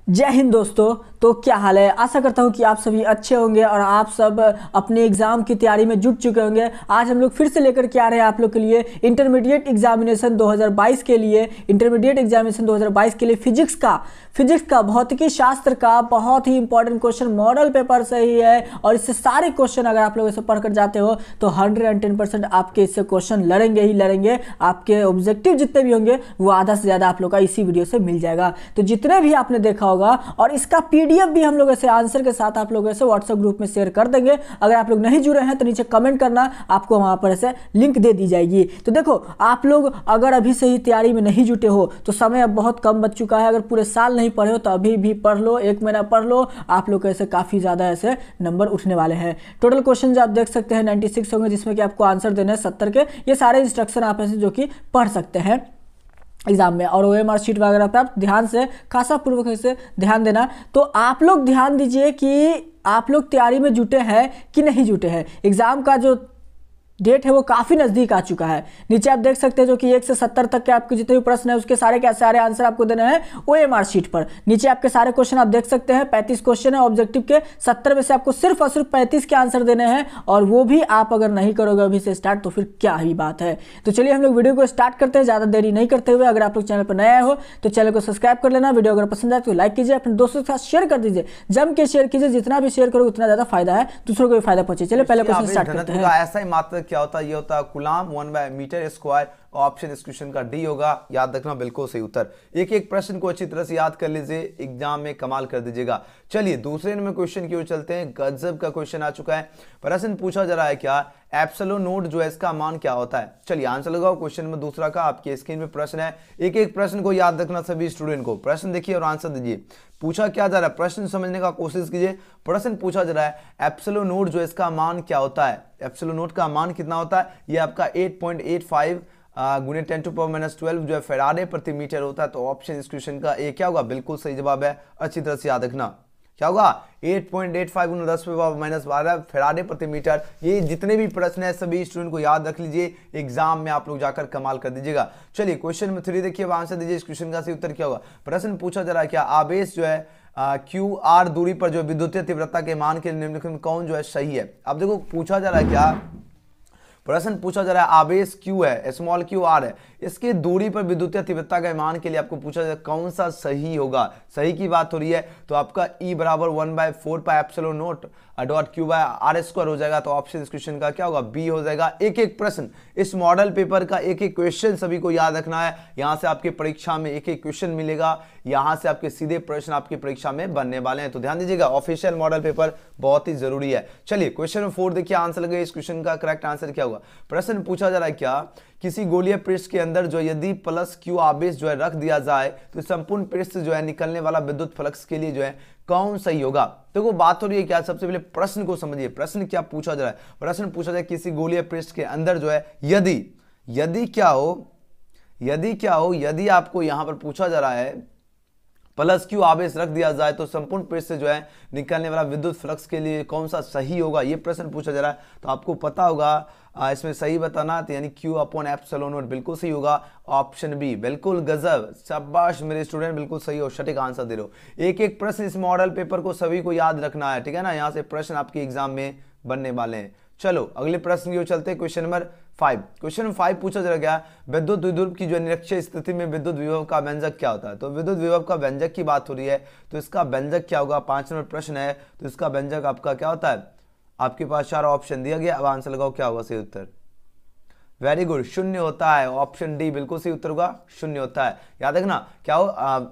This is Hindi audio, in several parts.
जय हिंद दोस्तों। तो क्या हाल है। आशा करता हूँ कि आप सभी अच्छे होंगे और आप सब अपने एग्जाम की तैयारी में जुट चुके होंगे। आज हम लोग फिर से लेकर के आ रहे हैं आप लोग के लिए इंटरमीडिएट एग्जामिनेशन 2022 के लिए फिजिक्स का भौतिकी शास्त्र का बहुत ही इंपॉर्टेंट क्वेश्चन मॉडल पेपर से ही है। और इससे सारे क्वेश्चन अगर आप लोग इसे पढ़कर जाते हो तो 110% आपके इससे क्वेश्चन लड़ेंगे ही लड़ेंगे। आपके ऑब्जेक्टिव जितने भी होंगे वो आधा से ज़्यादा आप लोग का इसी वीडियो से मिल जाएगा। तो जितने भी आपने देखा होगा और इसका पीडीएफ भी हम लोग ऐसे आंसर के साथ आप लोग ऐसे व्हाट्सएप ग्रुप में शेयर कर देंगे। अगर आप लोग नहीं जुड़े हैं तो नीचे कमेंट करना, आपको वहां पर ऐसे लिंक दे दी जाएगी। तो देखो आप लोग अगर अभी से ही तैयारी में नहीं जुटे हो तो समय अब बहुत कम बच चुका है। अगर पूरे साल नहीं पढ़े हो तो अभी भी पढ़ लो, 1 महीना पढ़ लो, आप लोग ऐसे काफी ज्यादा ऐसे नंबर उठने वाले हैं। टोटल क्वेश्चन जो आप देख सकते हैं 96 होंगे, जिसमें कि आपको आंसर देना है 70 के। ये सारे इंस्ट्रक्शन आप ऐसे जो कि पढ़ सकते हैं एग्जाम में। और ओएमआर शीट वगैरह पे आप ध्यान से खासा पूर्वक से ध्यान देना। तो आप लोग ध्यान दीजिए कि आप लोग तैयारी में जुटे हैं कि नहीं जुटे हैं। एग्जाम का जो डेट है वो काफी नजदीक आ चुका है। नीचे आप देख सकते हैं जो कि 1 से 70 तक के आपके जितने भी प्रश्न है उसके सारे के सारे आंसर आपको देने हैं ओएमआर शीट पर। नीचे आपके सारे क्वेश्चन आप देख सकते हैं, 35 क्वेश्चन है ऑब्जेक्टिव के। 70 में से आपको सिर्फ और सिर्फ 35 के आंसर देने हैं, और वो भी आप अगर नहीं करोगे अभी से स्टार्ट तो फिर क्या ही बात है। तो चलिए हम लोग वीडियो को स्टार्ट करते हैं, ज्यादा देरी नहीं करते हुए। अगर आप लोग चैनल पर नए हो तो चैनल को सब्सक्राइब कर लेना। वीडियो अगर पसंद आए तो लाइक कीजिए, अपने दोस्तों के साथ शेयर कर दीजिए, जम के शेयर कीजिए। जितना भी शेयर करोगे उतना ज्यादा फायदा है, दूसरों को भी फायदा पहुंचे। चलिए पहले क्वेश्चन स्टार्ट करते हैं। ऐसा ही मात्रा क्या होता है, ये होता है कूलाम 1/मीटर स्क्वायर। ऑप्शन इस क्वेश्चन का डी होगा। याद रखना, बिल्कुल सही उत्तर। एक एक प्रश्न को अच्छी तरह से याद कर लीजिए, एग्जाम में कमाल कर दीजिएगा। चलिए दूसरे नंबर क्वेश्चन की ओर चलते हैं। गजब का क्वेश्चन आ चुका है। प्रश्न पूछा जा रहा है क्या, एप्सिलॉन नोट जो है इसका मान क्या होता है। चलिए आंसर लगाओ क्वेश्चन नंबर दूसरा का। आपकी स्क्रीन में प्रश्न है, एक एक प्रश्न को याद रखना सभी स्टूडेंट को। प्रश्न देखिए और आंसर दीजिए। पूछा क्या जा रहा है, प्रश्न समझने का कोशिश कीजिए। प्रश्न पूछा जा रहा है एप्सिलॉन नोट जो इसका मान क्या होता है। एप्सिलॉन नोट का मान कितना होता है, ये आपका 8.85 गुने 10⁻12 जो है फैराडे प्रति मीटर होता है। तो ऑप्शन इस क्वेश्चन का ए क्या होगा, बिल्कुल सही जवाब है। अच्छी तरह से याद रखना क्या होगा, 8.85 गुना 10⁻12 फैराडे प्रति मीटर। ये जितने भी प्रश्न है सभी स्टूडेंट को याद रख लीजिए, एग्जाम में आप लोग जाकर कमाल कर दीजिएगा। चलिए क्वेश्चन नंबर 3 देखिए, आंसर दीजिए। इस क्वेश्चन का सही उत्तर क्या होगा। प्रश्न पूछा जा रहा है क्या, आवेश जो है क्यू आर दूरी पर जो विद्युतीय तीव्रता के मान के निम्नलिखित में कौन जो है सही है। अब देखो पूछा जा रहा है क्या, प्रश्न पूछा जा रहा है आवेश Q है, स्मॉल q r है, इसके दूरी पर विद्युतीय तीव्रता के मान के लिए आपको पूछा जा रहा है कौन सा सही होगा। सही की बात हो रही है तो आपका E बराबर 1/4 pi epsilon naught dot q by r square हो जाएगा। तो ऑप्शन इस क्वेश्चन का क्या होगा, बी हो जाएगा। एक एक प्रश्न इस मॉडल पेपर का, एक एक क्वेश्चन सभी को याद रखना है। यहां से आपके परीक्षा में एक एक क्वेश्चन मिलेगा, यहां से आपके सीधे प्रश्न आपकी परीक्षा में बनने वाले हैं। तो ध्यान दीजिएगा, ऑफिशियल मॉडल पेपर बहुत ही जरूरी है। चलिए क्वेश्चन नंबर 4 देखिए, आंसर लगे। इस क्वेश्चन का करेक्ट आंसर क्या होगा। प्रश्न पूछा जा रहा है क्या, किसी गोलीय पृष्ठ के अंदर जो यदि प्लस Q आवेश जो है रख दिया जाए तो संपूर्ण पृष्ठ जो है निकलने वाला विद्युत फ्लक्स के लिए जो है कौन सही होगा। देखो बात हो रही है क्या, सबसे पहले प्रश्न को समझिए। प्रश्न क्या पूछा जा रहा है, प्रश्न पूछा जाए किसी गोलीय पृष्ठ के अंदर जो है यदि क्या हो, यदि आपको यहां पर पूछा जा रहा है प्लस Q आवेश रख दिया जाए तो संपूर्ण पृष्ठ से जो है निकलने वाला विद्युत फ्लक्स के लिए कौन सा सही होगा, ये प्रश्न पूछा जा रहा है। तो आपको पता होगा इसमें सही बताना, तो यानी Q अपॉन एप्सिलॉन नोट बिल्कुल सही होगा। ऑप्शन बी, बिल्कुल गजब, शाबाश मेरे स्टूडेंट, बिल्कुल सही हो, सटीक आंसर दे रहे हो। एक एक प्रश्न इस मॉडल पेपर को सभी को याद रखना है, ठीक है ना। यहाँ से प्रश्न आपके एग्जाम में बनने वाले हैं। चलो अगले प्रश्न की ओर चलते हैं। Question number 5। क्वेश्चन नंबर 5 पूछा जा गया, विद्युत द्विध्रुव की जो निरक्षीय स्थिति में विद्युत विभव का व्यंजक क्या होता है। तो विद्युत विभव का व्यंजक की बात हो रही है, तो इसका व्यंजक क्या होगा। 5 नंबर प्रश्न है, तो इसका व्यंजक आपका क्या होता है। आपके पास 4 ऑप्शन दिया गया, अब आंसर लगाओ क्या होगा सही उत्तर। वेरी गुड, शून्य होता है। ऑप्शन डी बिल्कुल सही उत्तर होगा, शून्य होता है। याद रखना क्या हो,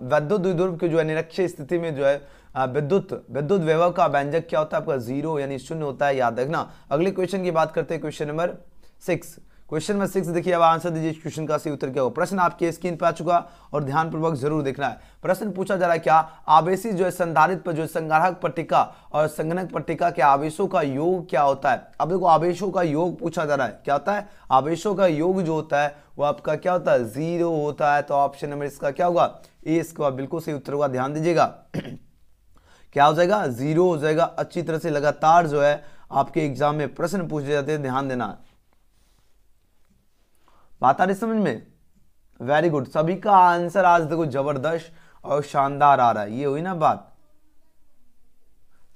विद्युत द्विध्रुव की जो है निरक्षीय स्थिति में जो है विद्युत विभव का व्यंजक क्या होता है आपका, 0 यानी शून्य होता है। याद रखना। अगले क्वेश्चन की बात करते हैं, क्वेश्चन नंबर 6। क्वेश्चन नंबर 6 देखिए, अब आंसर दीजिए। इस क्वेश्चन का सही उत्तर क्या होगा। प्रश्न आपके स्क्रीन पर आ चुका और ध्यानपूर्वक जरूर देखना है। प्रश्न पूछा जा रहा है क्या, आवेशी जो है संधारित्र पर जो संग्राहक पट्टिका और संगणक पट्टिका के आवेशों का योग क्या होता है। अब देखो आवेशों का योग पूछा जा रहा है, क्या होता है, आवेशों का योग जो होता है वो आपका क्या होता है, 0 होता है। तो ऑप्शन नंबर इसका क्या होगा, ए इसका बिल्कुल सही उत्तर होगा। ध्यान दीजिएगा क्या हो जाएगा, 0 हो जाएगा। अच्छी तरह से लगातार जो है आपके एग्जाम में प्रश्न पूछे जाते हैं, ध्यान देना। बात आ रही समझ में, वेरी गुड। सभी का आंसर आज देखो जबरदस्त, और शानदार आ रहा है, ये हुई ना बात।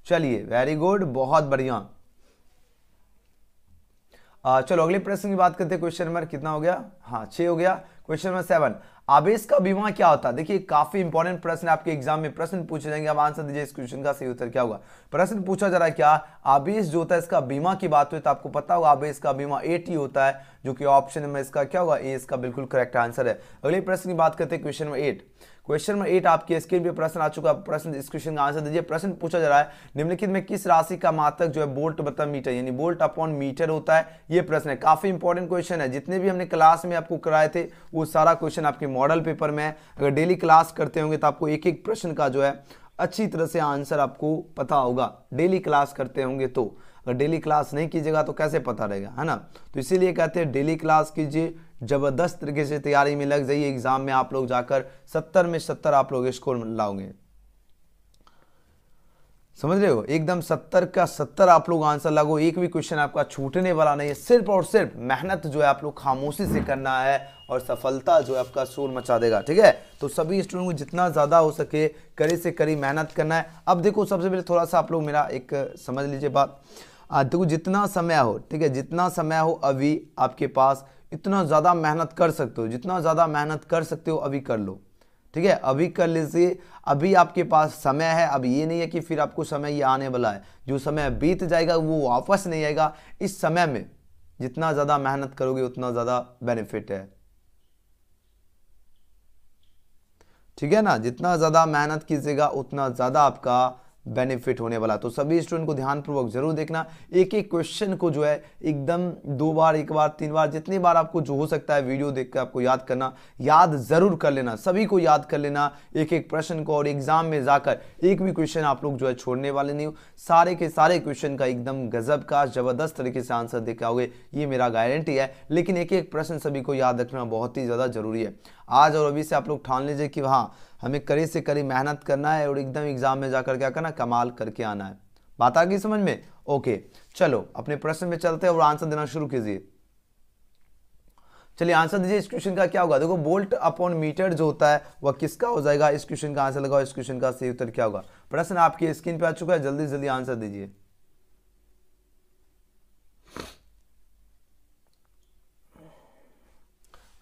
चलिए वेरी गुड, बहुत बढ़िया। चलो अगले प्रश्न की बात करते हैं। क्वेश्चन नंबर कितना हो गया? हाँ 6 हो गया। क्वेश्चन नंबर 7, आवेश का बीमा क्या होता है? देखिए काफी इंपॉर्टेंट प्रश्न है, आपके एग्जाम में प्रश्न पूछे जाएंगे, आप आंसर दीजिए इस क्वेश्चन का सही उत्तर क्या होगा। प्रश्न पूछा जा रहा है क्या, आवेश जो होता है इसका बीमा की बात हुई तो आपको पता होगा आवेश का बीमा AT होता है, जो कि ऑप्शन में इसका क्या होगा, ए इसका बिल्कुल करेक्ट आंसर है। अगले प्रश्न की बात करते हैं क्वेश्चन नंबर 8। क्वेश्चन नंबर 8 आपकी स्क्रीन पे प्रश्न आ चुका है। प्रश्न इस क्वेश्चन का आंसर दीजिए। प्रश्न पूछा जा रहा है निम्नलिखित में किस राशि का मात्रक जो है वोल्ट बटा मीटर यानी वोल्ट अपॉन मीटर होता है, ये प्रश्न है। काफी इंपॉर्टेंट क्वेश्चन है, जितने भी हमने क्लास में आपको कराए थे वो सारा क्वेश्चन आपके मॉडल पेपर में है। अगर डेली क्लास करते होंगे तो आपको एक एक प्रश्न का जो है अच्छी तरह से आंसर आपको पता होगा, डेली क्लास करते होंगे तो। अगर डेली क्लास नहीं कीजिएगा तो कैसे पता रहेगा, है ना। तो इसीलिए कहते हैं डेली क्लास कीजिए, जबरदस्त तरीके से तैयारी में लग जाइए, एग्जाम में आप लोग जाकर 70 में 70 आप लोग स्कोर लाओगे, समझ रहे हो, एकदम 70 का 70 आप लोग आंसर लागो, एक भी क्वेश्चन आपका छूटने वाला नहीं है। सिर्फ और सिर्फ मेहनत जो है आप लोग खामोशी से करना है और सफलता जो है आपका शोर मचा देगा, ठीक है। तो सभी स्टूडेंट को जितना ज्यादा हो सके कड़ी से कड़ी मेहनत करना है। अब देखो सबसे पहले थोड़ा सा आप लोग मेरा एक समझ लीजिए बात, देखो जितना समय हो, ठीक है, जितना समय हो अभी आपके पास इतना ज्यादा मेहनत कर सकते हो, जितना ज्यादा मेहनत कर सकते हो अभी कर लो, ठीक है, अभी कर लीजिए। अभी आपके पास समय है, अब ये नहीं है कि फिर आपको समय ये आने वाला है, जो समय बीत जाएगा वो वापस नहीं आएगा। इस समय में जितना ज्यादा मेहनत करोगे उतना ज्यादा बेनिफिट है, ठीक है ना, जितना ज्यादा मेहनत कीजिएगा उतना ज्यादा आपका बेनिफिट होने वाला। तो सभी स्टूडेंट को ध्यानपूर्वक जरूर देखना, एक एक क्वेश्चन को जो है एकदम 2 बार 1 बार 3 बार जितनी बार आपको जो हो सकता है वीडियो देखकर आपको याद करना, याद जरूर कर लेना, सभी को याद कर लेना एक एक प्रश्न को, और एग्जाम में जाकर एक भी क्वेश्चन आप लोग जो है छोड़ने वाले नहीं हो, सारे के सारे क्वेश्चन का एकदम गजब का जबरदस्त तरीके से आंसर दे के आओगे, ये मेरा गारंटी है। लेकिन एक एक प्रश्न सभी को याद रखना बहुत ही ज्यादा जरूरी है। आज और अभी से आप लोग ठान लीजिए कि हाँ हमें कड़ी से कड़ी मेहनत करना है और एकदम एग्जाम में जाकर क्या करना, कमाल करके आना है। बात आ गई समझ में? ओके चलो अपने प्रश्न में चलते हैं और आंसर देना शुरू कीजिए। चलिए आंसर दीजिए इस क्वेश्चन का क्या होगा। देखो वोल्ट अपॉन मीटर जो होता है वह किसका हो जाएगा, इस क्वेश्चन का आंसर लगाओ, इस क्वेश्चन का सही उत्तर क्या होगा। प्रश्न आपकी स्क्रीन पे आ चुका है, जल्दी जल्दी आंसर दीजिए।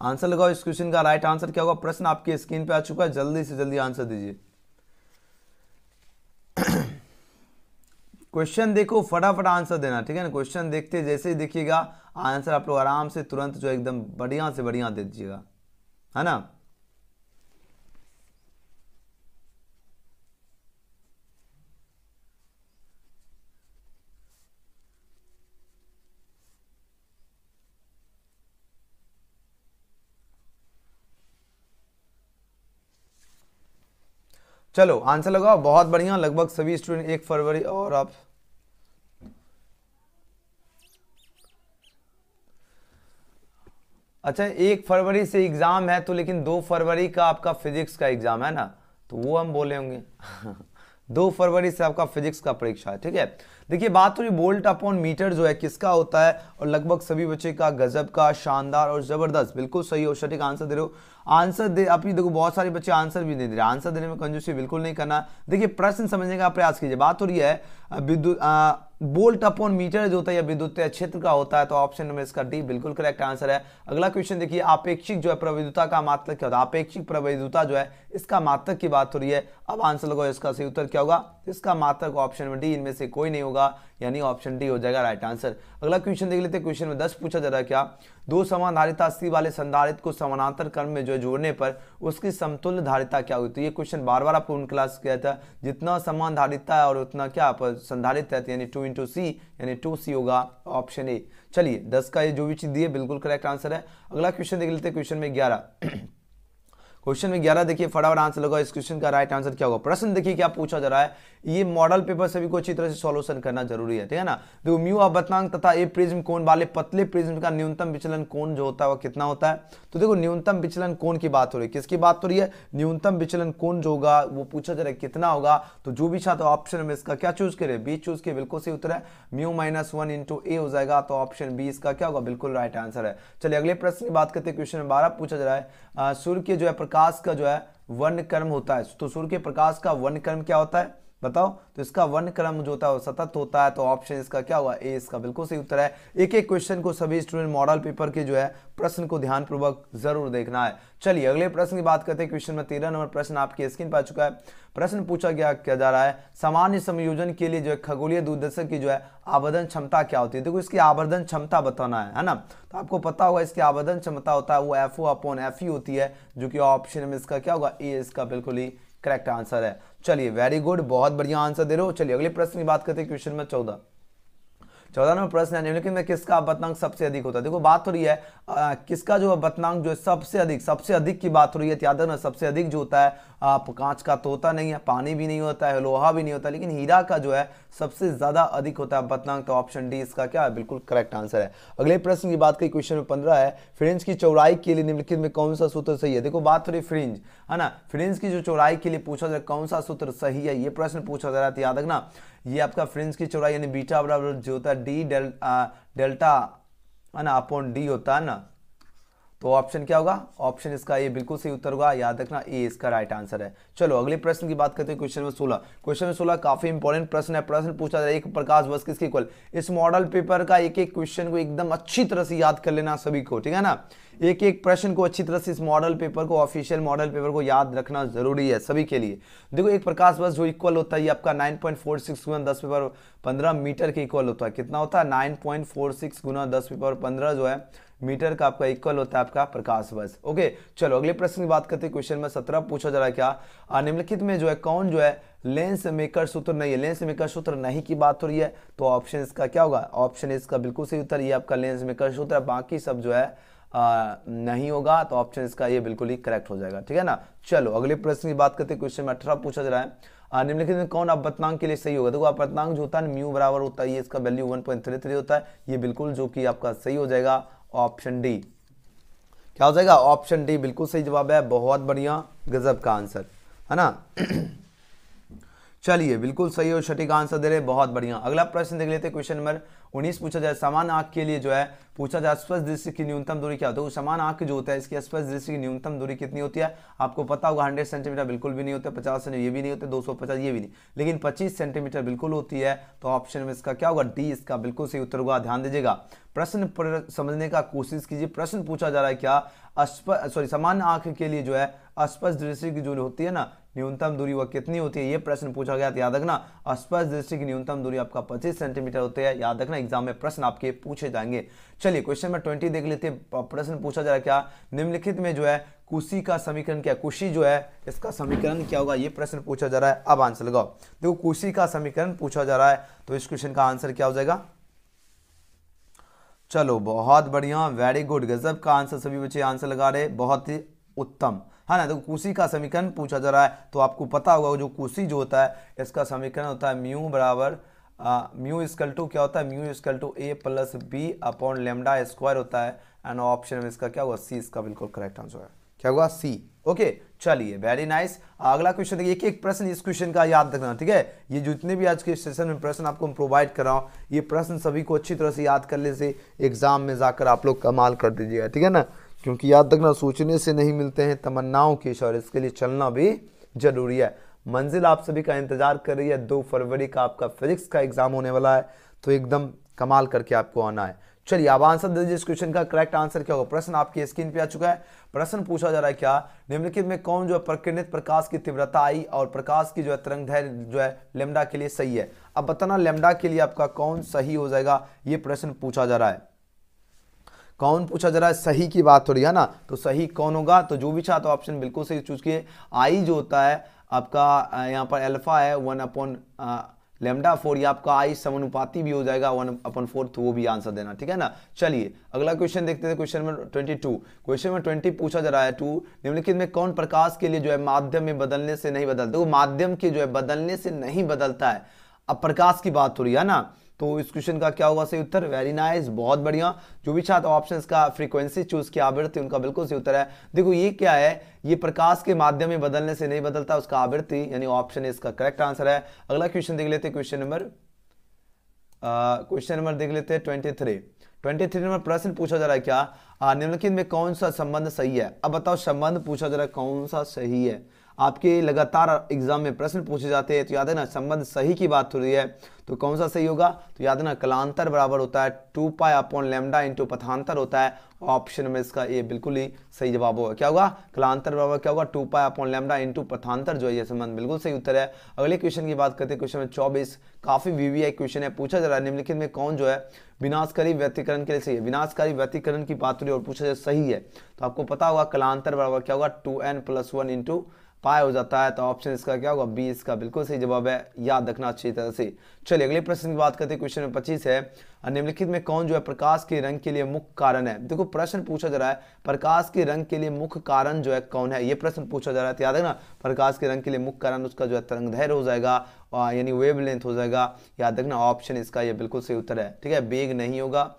आंसर लगाओ इस क्वेश्चन का राइट आंसर क्या होगा। प्रश्न आपकी स्क्रीन पे आ चुका है, जल्दी से जल्दी आंसर दीजिए। क्वेश्चन देखो फटाफट आंसर देना, ठीक है ना। क्वेश्चन देखते जैसे ही देखिएगा आंसर आप लोग आराम से तुरंत जो एकदम बढ़िया से बढ़िया दे दीजिएगा, है ना। चलो आंसर लगाओ, बहुत बढ़िया, लगभग सभी स्टूडेंट 1 फरवरी और आप अच्छा 1 फरवरी से एग्जाम है तो लेकिन 2 फरवरी का आपका फिजिक्स का एग्जाम है ना, तो वो हम बोले होंगे 2 फरवरी से आपका फिजिक्स का परीक्षा है, ठीक है। देखिए बात हो रही वोल्ट अपॉन मीटर जो है किसका होता है, और लगभग सभी बच्चे का गजब का, शानदार और जबरदस्त, बिल्कुल सही और सटीक आंसर दे रहे हो। आंसर दे अभी देखो बहुत सारे बच्चे आंसर भी नहीं दे रहे, आंसर देने में कंजूसी बिल्कुल नहीं करना। देखिए प्रश्न समझने का प्रयास कीजिए। बात हो रही है विद्युत वोल्ट अपॉन मीटर जो होता है या विद्युत क्षेत्र का होता है, तो ऑप्शन नंबर इसका डी बिल्कुल करेक्ट आंसर है। अगला क्वेश्चन देखिए आपेक्षिक जो है प्रवैधुता का मात्रक क्या होता है, आपेक्षिक प्रवैधुता जो है इसका मात्रक की बात हो रही है। अब आंसर लगाओ इसका सही उत्तर क्या होगा, इसका मात्रक ऑप्शन में डी, इनमें से कोई नहीं होगा, यानी ऑप्शन डी हो जाएगा राइट आंसर। अगला क्वेश्चन देख लेते हैं। क्वेश्चन में 10 पूछा जा रहा है क्या, 2 समान धारिता C वाले संधारित्र को समानांतर क्रम में जो जोड़ने पर उसकी समतुल्य धारिता क्या हुई। तो ये क्वेश्चन बार बार आपको उन क्लास किया था, जितना समान धारिता है और उतना क्या संधारित्र है, यानी 2 × C यानी 2C होगा ऑप्शन ए। चलिए 10 का ये जो भी चीज दी है बिल्कुल करेक्ट आंसर है। अगला क्वेश्चन देख लेते हैं। क्वेश्चन में 11 क्वेश्चन में 11 देखिए फटाफट आंसर लगाओ, इस क्वेश्चन का राइट आंसर क्या होगा। प्रश्न देखिए क्या पूछा जा रहा है, ये मॉडल पेपर सभी को अच्छी तरह से सॉल्यूशन करना जरूरी है, ठीक है ना। देखो म्यू अपवर्तनांक तथा ए प्रिज्म कोण वाले पतले प्रिज्म का न्यूनतम विचलन कोण जो होता है वह कितना होता है। तो देखो न्यूनतम विचलन कोण की बात हो रही है, किसकी बात हो रही है, न्यूनतम विचलन कोण जो होगा वो पूछा जा रहा है कितना होगा। तो जो भी छात्र ऑप्शन में इसका क्या चूज करे, बी चूज के, बिल्कुल सही उत्तर है म्यू -1 × ए हो जाएगा, तो ऑप्शन बी इसका क्या होगा, बिल्कुल राइट आंसर है। चलिए अगले प्रश्न की बात करते हैं। क्वेश्चन 12 पूछा जा रहा है सूर्य के जो है प्रकाश का जो है वर्णक्रम होता है? तो सूर्य के प्रकाश का वर्णक्रम क्या होता है बताओ? तो इसका वर्णक्रम जो होता है वो सतत होता है। तो ऑप्शन इसका क्या हुआ? ए इसका बिल्कुल सही उत्तर है। एक एक क्वेश्चन को सभी स्टूडेंट मॉडल पेपर के जो है प्रश्न को ध्यानपूर्वक जरूर देखना है। चलिए अगले प्रश्न की बात करते हैं। क्वेश्चन में 13 नंबर प्रश्न आपकी स्क्रीन पर आ चुका है। प्रश्न पूछा गया क्या जा रहा है, सामान्य संयोजन के लिए जो है खगोलीय दूरदर्शक की जो है आवर्धन क्षमता क्या होती है? देखो इसकी आवर्धन क्षमता बताना है ना। तो आपको पता होगा इसकी आवर्धन क्षमता होता है वो FO/FE होती है, जो कि ऑप्शन में इसका क्या होगा? ए इसका बिल्कुल ही करेक्ट आंसर है। चलिए वेरी गुड, बहुत बढ़िया आंसर दे रहे हो। चलिए अगले प्रश्न की बात करते हैं। क्वेश्चन में 14 नंबर प्रश्न है, निम्नलिखित में किसका अपवर्तनांक सबसे अधिक होता है? देखो बात हो रही है किसका जो अपवर्तनांक जो है सबसे अधिक की बात हो रही है। याद रखना सबसे अधिक जो होता है कांच का तो होता नहीं है, पानी भी नहीं होता है, लोहा भी नहीं होता, लेकिन हीरा का जो है सबसे ज्यादा अधिक होता है अपवर्तनांक। तो ऑप्शन डी इसका क्या है? बिल्कुल करेक्ट आंसर है। अगले प्रश्न की बात करें। क्वेश्चन में 15 है, फ्रिंज की चौड़ाई के लिए निम्नलिखित में कौन सा सूत्र सही है? देखो बात हो रही फ्रिंज है ना, फ्रिंज की जो चौड़ाई के लिए पूछा जाए कौन सा सूत्र सही है, ये प्रश्न पूछा जा रहा है। याद रखना ये आपका फ्रिंज की चौड़ाई यानी बीटा बराबर जो होता है डी डेल्टा है ना अपॉन डी होता है ना। तो ऑप्शन क्या होगा? ऑप्शन इसका ये बिल्कुल सही उत्तर होगा। याद रखना ए इसका राइट आंसर है। चलो अगले प्रश्न की बात करते हैं। क्वेश्चन में 16। क्वेश्चन में 16 काफी इंपॉर्टेंट प्रश्न है। प्रश्न पूछा जा रहा है एक प्रकाश वर्ष किसके इक्वल? इस मॉडल पेपर का एक एक क्वेश्चन को एकदम अच्छी तरह से याद कर लेना सभी को, ठीक है ना। एक एक प्रश्न को अच्छी तरह से इस मॉडल पेपर को, ऑफिशियल मॉडल पेपर को याद रखना जरूरी है सभी के लिए। देखो एक प्रकाश वर्ष जो इक्वल होता है ये आपका 9.46 गुना 10 पावर 15 मीटर के इक्वल होता है। कितना होता है? 9.46 गुना 10 पावर 15 जो है मीटर का आपका इक्वल होता है आपका प्रकाश वर्ष। ओके चलो अगले प्रश्न की बात करते हैं। क्वेश्चन में 17 पूछा जा रहा है क्या, निम्नलिखित में जो है कौन जो है लेंस मेकर सूत्र नहीं है? लेंस मेकर सूत्र नहीं की बात हो रही है, तो ऑप्शन इसका क्या होगा? ऑप्शन इसका बिल्कुल सही उत्तर ये आपका लेंस मेकर सूत्र है, बाकी सब जो है नहीं होगा। तो ऑप्शन इसका ये बिल्कुल ही करेक्ट हो जाएगा, ठीक है ना। चलो अगले प्रश्न की बात करते हैं। क्वेश्चन में 18 पूछा जा रहा है, निम्नलिखित में कौन अपवर्तनांक के लिए सही होगा? देखो अपवर्तनांक जो होता है म्यू बराबर होता है, ये इसका वैल्यू 1.33 होता है, ये बिल्कुल जो कि आपका सही हो जाएगा। ऑप्शन डी क्या हो जाएगा? ऑप्शन डी बिल्कुल सही जवाब है। बहुत बढ़िया, गजब का आंसर है ना। चलिए बिल्कुल सही और सटीक आंसर दे रहे, बहुत बढ़िया। अगला प्रश्न देख लेते हैं। क्वेश्चन नंबर 19 पूछा जाए, समान आंख के लिए जो है पूछा जाए स्पष्ट दृष्टि की न्यूनतम दूरी क्या होती है? तो समान आंख जो होता है इसकी स्पष्ट दृष्टि की न्यूनतम दूरी कितनी होती है? आपको पता होगा 100 सेंटीमीटर बिल्कुल भी नहीं होता, 50 सेंटीमीटर ये भी नहीं होते, 250 ये भी नहीं, लेकिन 25 सेंटीमीटर बिल्कुल होती है। तो ऑप्शन में इसका क्या होगा? डी इसका बिल्कुल सही उत्तर होगा। ध्यान दीजिएगा, प्रश्न पर समझने का कोशिश कीजिए। प्रश्न पूछा जा रहा है क्या, समान आंख के लिए जो है स्पष्ट दृष्टि की जो होती है ना न्यूनतम दूरी वह कितनी होती है? ये प्रश्न पूछा गया। याद रखना स्पष्ट दृष्टि की न्यूनतम दूरी आपका 25 सेंटीमीटर होती है। याद रखना एग्जाम में प्रश्न आपके पूछे जाएंगे। चलिए क्वेश्चन में 20 देख लेते हैं। प्रश्न पूछा जा रहा है क्या, निम्नलिखित में जो है कुशी का समीकरण क्या? कुशी जो है इसका समीकरण क्या होगा? ये प्रश्न पूछा जा रहा है। अब आंसर लगाओ। देखो कुशी का समीकरण पूछा जा रहा है, तो इस क्वेश्चन का आंसर क्या हो जाएगा? चलो बहुत बढ़िया, वेरी गुड, गजब का आंसर, सभी बच्चे आंसर लगा रहे, बहुत ही उत्तम है ना। तो कुशी का समीकरण पूछा जा रहा है, तो आपको पता होगा जो कुशी जो होता है इसका समीकरण होता है म्यू बराबर म्यू इक्वल टू क्या होता है? Mu equal to a plus b upon lambda square होता है। एंड ऑप्शन में इसका क्या होगा? सी इसका बिल्कुल करेक्ट आंसर है। क्या होगा? सी। ओके चलिए वेरी नाइस। अगला क्वेश्चन देखिए, एक एक प्रश्न इस क्वेश्चन का याद रखना, ठीक है। ये जितने भी आज के सेशन में प्रश्न आपको मैं प्रोवाइड कर रहा हूँ, ये प्रश्न सभी को अच्छी तरह से याद कर ले से एग्जाम में जाकर आप लोग कमाल कर दीजिएगा, ठीक है ना। क्योंकि याद रखना सोचने से नहीं मिलते हैं तमन्नाओं की और इसके लिए चलना भी जरूरी है। मंजिल आप सभी का इंतजार कर रही है। 2 फरवरी का आपका फिजिक्स का एग्जाम होने वाला है, तो एकदम कमाल करके आपको आना है। चलिए अब आंसर दीजिए। इस क्वेश्चन का करेक्ट आंसर क्या होगा? प्रश्न आपकी स्क्रीन पे आ चुका है। प्रश्न पूछा जा रहा है क्या, निम्नलिखित में कौन जो है प्रकीर्णित प्रकाश की तीव्रता आई और प्रकाश की जो है तरंगदैर्घ्य जो है लेमडा के लिए सही है? अब बताना लेमडा के लिए आपका कौन सही हो जाएगा? ये प्रश्न पूछा जा रहा है। कौन पूछा जा रहा है? सही की बात हो रही है ना, तो सही कौन होगा? तो जो भी चाहता हो ऑप्शन बिल्कुल सही चूज किए। आई जो होता है आपका यहाँ पर अल्फा है 1 लेमडा 4, ये आपका आई समानुपाती भी हो जाएगा 1/4, तो वो भी आंसर देना, ठीक है ना। चलिए अगला क्वेश्चन देखते हैं। क्वेश्चन में 22, क्वेश्चन में 20 पूछा जा रहा है 2, निम्नलिखित में कौन प्रकाश के लिए जो है माध्यम में बदलने से नहीं बदलता? देखो माध्यम के जो है बदलने से नहीं बदलता है, अब प्रकाश की बात हो रही है ना, तो इस क्वेश्चन का क्या होगा सही उत्तर? वेरी नाइस, बहुत बढ़िया। जो भी छात्र ऑप्शन का फ्रीक्वेंसी चूज किया आवृत्ति, उनका बिल्कुल सही उत्तर है। देखो ये क्या है, ये प्रकाश के माध्यम में बदलने से नहीं बदलता, उसका आवृत्ति यानी ऑप्शन इसका करेक्ट आंसर है। अगला क्वेश्चन देख लेते हैं। क्वेश्चन नंबर देख लेते हैं 23 नंबर प्रश्न पूछा जा रहा है क्या, निम्नलिखित में कौन सा संबंध सही है? अब बताओ संबंध पूछा जा रहा है कौन सा सही है? आपके लगातार एग्जाम में प्रश्न पूछे जाते हैं, तो याद है ना संबंध सही की बात हो रही है, तो कौन सा सही होगा? तो याद है ना कलांतर बराबर होता है 2 पाई अपॉन लैम्डा इंटू पथांतर होता है। ऑप्शन में इसका ये बिल्कुल ही सही जवाब होगा। क्या होगा? कलांतर बराबर क्या होगा? 2 पाई अपॉन लैम्डा इंटू पथांतर जो है ये संबंध बिल्कुल सही उत्तर है। अगले क्वेश्चन की बात करते हैं, क्वेश्चन नंबर 24 काफी वीवीआई क्वेश्चन है। पूछा जा रहा है निम्नलिखित में कौन जो है विनाशकारी व्यतिकरण के लिए सही है? विनाशकारी व्यतिकरण की बात हो रही है और पूछा जाए सही है, तो आपको पता होगा कलांतर बराबर क्या होगा? 2n+1 इंटू पाई हो जाता है। तो ऑप्शन इसका क्या होगा? बी इसका बिल्कुल सही जवाब है, याद रखना अच्छी तरह से। चलिए अगले प्रश्न की बात करते हैं, क्वेश्चन नंबर 25 है निम्नलिखित में कौन जो है प्रकाश के रंग के लिए मुख्य कारण है? देखो प्रश्न पूछा जा रहा है प्रकाश के रंग के लिए मुख्य कारण जो है कौन है, ये प्रश्न पूछा जा रहा है। तो याद है ना प्रकाश के रंग के लिए मुख्य कारण उसका जो है तरंगदैर्घ्य हो जाएगा, यानी वेवलेंथ हो जाएगा। याद रखना ऑप्शन इसका ये बिल्कुल सही उत्तर है। ठीक है, वेग नहीं होगा।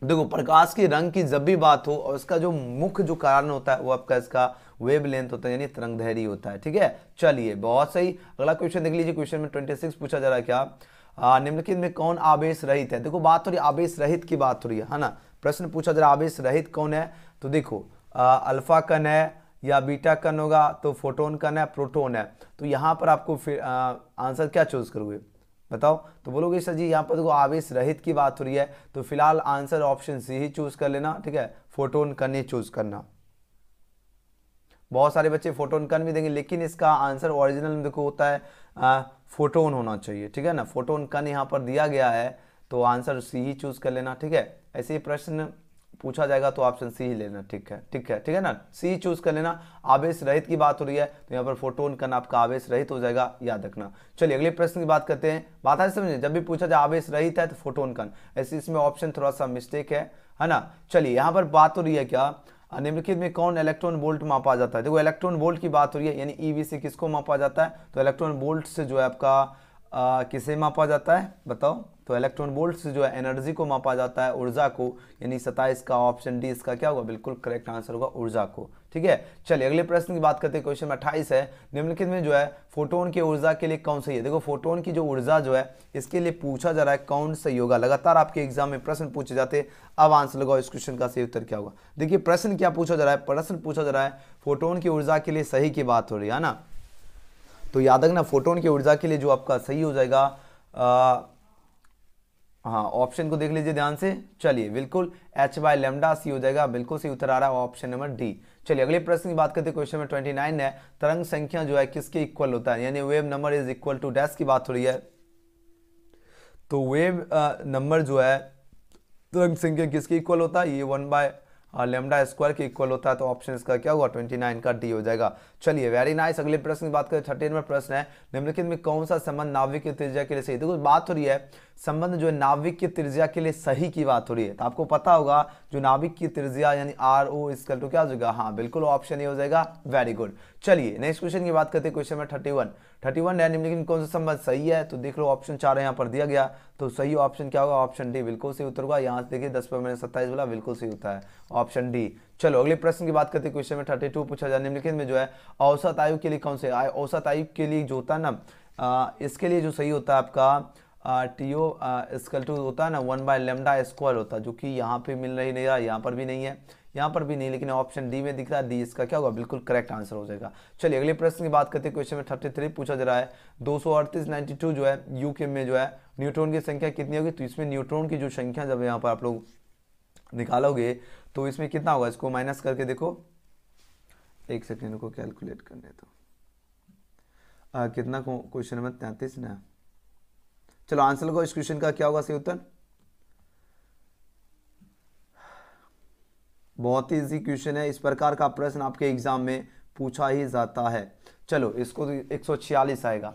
देखो प्रकाश के रंग की जब भी बात हो और उसका जो मुख्य जो कारण होता है वो आपका इसका वेवलेंथ होता है, यानी तरंगदैर्घ्य होता है। ठीक है, चलिए बहुत सही। अगला क्वेश्चन देख लीजिए, क्वेश्चन में 26 पूछा जा रहा है क्या निम्नलिखित में कौन आवेश रहित है? देखो बात हो रही है आवेश रहित की बात हो रही है ना। प्रश्न पूछा जा रहा है आवेश रहित कौन है? तो देखो अल्फा कण है या बीटा कण होगा, तो फोटोन कण है, प्रोटोन है। तो यहाँ पर आपको फिर आंसर क्या चूज करोगे बताओ? तो बोलोगे सर जी यहाँ पर देखो आवेश रहित की बात हो रही है, तो फिलहाल आंसर ऑप्शन सी ही चूज कर लेना। ठीक है, फोटोन कण ही चूज करना। बहुत सारे बच्चे फोटोन कण भी देंगे, लेकिन इसका आंसर ओरिजिनल में देखो होता है फोटोन होना चाहिए। ठीक है ना, फोटोन कण यहाँ पर दिया गया है, तो आंसर सी ही चूज कर लेना। ठीक है, ऐसे ही प्रश्न पूछा जाएगा तो ऑप्शन सी ही लेना। ठीक है, ठीक है, ठीक है ना, सी चूज कर लेना। आवेश रहित की बात हो रही है, तो यहाँ पर फोटोन कण आपका आवेश रहित हो जाएगा, याद रखना। चलिए अगले प्रश्न की बात करते हैं। बात है समझे, जब भी पूछा जाए आवेश रहित है तो फोटोन कण, ऐसे इसमें ऑप्शन थोड़ा सा मिस्टेक है ना। चलिए यहाँ पर बात हो रही है क्या निम्नलिखित में कौन इलेक्ट्रॉन वोल्ट मापा जाता है? देखो इलेक्ट्रॉन वोल्ट की बात हो रही है, यानी ईवी से किसको मापा जाता है? तो इलेक्ट्रॉन वोल्ट से जो है आपका किसे मापा जाता है बताओ? तो इलेक्ट्रॉन वोल्ट से जो है एनर्जी को मापा जाता है, ऊर्जा को, यानी 27 का ऑप्शन डी इसका क्या होगा? बिल्कुल करेक्ट आंसर होगा ऊर्जा को। ठीक है, चलिए अगले प्रश्न की बात करते हैं, क्वेश्चन 28 है निम्नलिखित में जो है फोटोन की ऊर्जा के लिए कौन सही है? देखो फोटोन की जो ऊर्जा जो है इसके लिए पूछा जा रहा है कौन सही होगा। लगातार आपके एग्जाम में प्रश्न पूछे जाते हैं, अब आंसर लगाओ इस क्वेश्चन का सही उत्तर क्या होगा। देखिए प्रश्न क्या पूछा जा रहा है? प्रश्न पूछा जा रहा है फोटोन की ऊर्जा के लिए सही की बात हो रही है ना। तो याद रखना फोटोन की ऊर्जा के लिए जो आपका सही हो जाएगा, हाँ ऑप्शन को देख लीजिए ध्यान से। चलिए बिल्कुल h/λ सी हो जाएगा, बिल्कुल सही उत्तर आ रहा है ऑप्शन नंबर डी। चलिए अगले प्रश्न की बात करते हैं, क्वेश्चन में 29 है तरंग संख्या जो है किसके इक्वल होता है? यानी wave number is equal to dash की बात हो रही है। तो वेव नंबर जो है तरंग संख्या किसके इक्वल होता है? ये 1/λ² के इक्वल होता है। तो ऑप्शन इसका क्या होगा? 29 का डी हो जाएगा। चलिए वेरी नाइस। अगले प्रश्न की बात करें, 13वां प्रश्न है निम्नलिखित में कौन सा संबंध नाभिक की त्रिज्या के लिए सही? देखो बात हो रही है संबंध जो है नाभिक की त्रिज्या के लिए सही की बात हो रही है। तो आपको पता होगा जो नाभिक की त्रिज्या यानी RO इक्वल टू क्या हो जाएगा? हाँ बिल्कुल ऑप्शन ही हो जाएगा, वेरी गुड। चलिए नेक्स्ट क्वेश्चन की बात करते हैं, क्वेश्चन में 31 है निम्नलिखित में कौन सा संबंध सही है? तो देख लो ऑप्शन 4 यहाँ पर दिया गया, तो सही ऑप्शन क्या होगा? ऑप्शन डी बिल्कुल सही उत्तर होगा। यहाँ से देखिए 10 पर मैंने 27 बोला, बिल्कुल सही होता है ऑप्शन डी। चलो अगले प्रश्न की बात करते हैं, क्वेश्चन में 32 पूछा जाए निम्नलिखित में जो है औसत आयु के लिए कौन से? औसत आयु के लिए जो होता है ना, इसके लिए जो सही होता है आपका टीओ इक्वल टू होता है ना 1/λ² होता है, जो कि यहाँ पे मिल नहीं रहा, यहाँ पर भी नहीं है, यहाँ पर भी नहीं, लेकिन ऑप्शन डी में दिख रहा है। डी इसका क्या होगा? बिल्कुल करेक्ट आंसर हो जाएगा। चलिए अगले प्रश्न की बात करते हैं, क्वेश्चन में 33 पूछा जा रहा है 238 जो है यू के में जो है न्यूट्रॉन की संख्या कितनी होगी? तो इसमें न्यूट्रॉन की जो संख्या जब यहाँ पर आप लोग निकालोगे तो इसमें कितना होगा? इसको माइनस करके देखो, एक सेकेंड को कैलकुलेट करने तो कितना क्वेश्चन नंबर 33 ना। चलो आंसर को इस क्वेश्चन का क्या होगा सही उत्तर? बहुत ही इजी क्वेश्चन है, इस प्रकार का प्रश्न आपके एग्जाम में पूछा ही जाता है। चलो इसको 146 आएगा।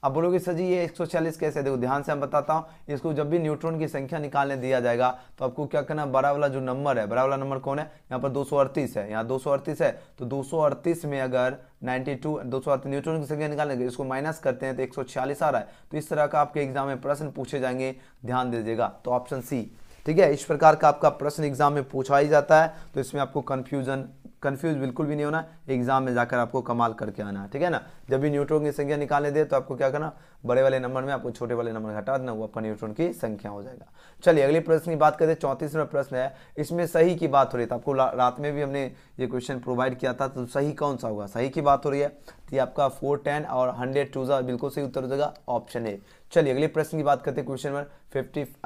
अब बोलोगे सर जी ये 146 कैसे? देखो ध्यान से हम बताता हूँ। इसको जब भी न्यूट्रॉन की संख्या निकालने दिया जाएगा तो आपको क्या करना, बड़ा वाला जो नंबर है, बड़ा वाला नंबर कौन है? यहाँ पर 238 है, यहाँ 238 है, तो 238 में अगर 238 न्यूट्रॉन की संख्या निकालने इसको माइनस करते हैं तो 146 आ रहा है। तो इस तरह का आपके एग्जाम में प्रश्न पूछे जाएंगे, ध्यान दीजिएगा। तो ऑप्शन सी, ठीक है, इस प्रकार का आपका प्रश्न एग्जाम में पूछा ही जाता है, तो इसमें आपको कंफ्यूजन कंफ्यूज बिल्कुल भी नहीं होना, एग्जाम में जाकर आपको कमाल करके आना है, ठीक है ना। जब भी न्यूट्रॉन की संख्या निकालने दे तो आपको क्या करना, बड़े वाले नंबर में आपको छोटे वाले नंबर हटा देना, वो आपका न्यूट्रॉन की संख्या हो जाएगा। चलिए अगले प्रश्न की बात करें, 34वां प्रश्न है, इसमें सही की बात हो रही है। तो आपको रात में भी हमने ये क्वेश्चन प्रोवाइड किया था, तो सही कौन सा होगा, सही की बात हो रही है, तो ये आपका 4, 10 और 100 2 बिल्कुल सही उत्तर हो जाएगा, ऑप्शन ए। चलिए अगले प्रश्न की बात करते हैं, क्वेश्चन नंबर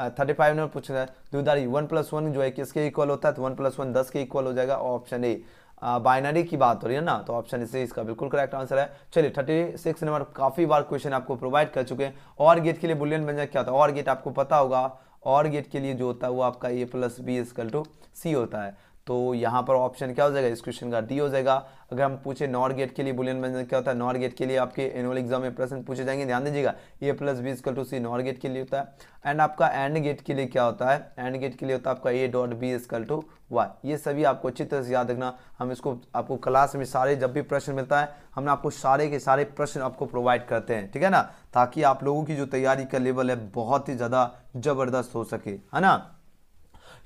35 नंबर पूछ रहा है, दुधारी 1+1 जो है किसके इक्वल होता है, तो 1+1 10 के इक्वल हो जाएगा, ऑप्शन ए। बाइनरी की बात हो रही है ना, तो ऑप्शन से इसका बिल्कुल करेक्ट आंसर है। चलिए 36 नंबर, काफी बार क्वेश्चन आपको प्रोवाइड कर चुके हैं, और गेट के लिए बुलियन व्यंजक क्या होता है, और गेट आपको पता होगा, और गेट के लिए जो होता है वो आपका A+B=C होता है। तो यहाँ पर ऑप्शन क्या हो जाएगा इस क्वेश्चन का, डी हो जाएगा। अगर हम पूछे नॉर गेट के लिए बुलियन व्यंजक क्या होता है, नॉर गेट के लिए आपके एनुअल एग्जाम में प्रश्न पूछे जाएंगे, ध्यान दीजिएगा, A+B=C नॉर गेट के लिए होता है। एंड आपका एंड गेट के लिए क्या होता है, एंड गेट के लिए होता है आपका A.B=Y। ये सभी आपको अच्छी तरह से याद रखना, हम इसको आपको क्लास में सारे जब भी प्रश्न मिलता है हम आपको सारे के सारे प्रश्न आपको प्रोवाइड करते हैं, ठीक है ना, ताकि आप लोगों की जो तैयारी का लेवल है बहुत ही ज्यादा जबरदस्त हो सके, है ना।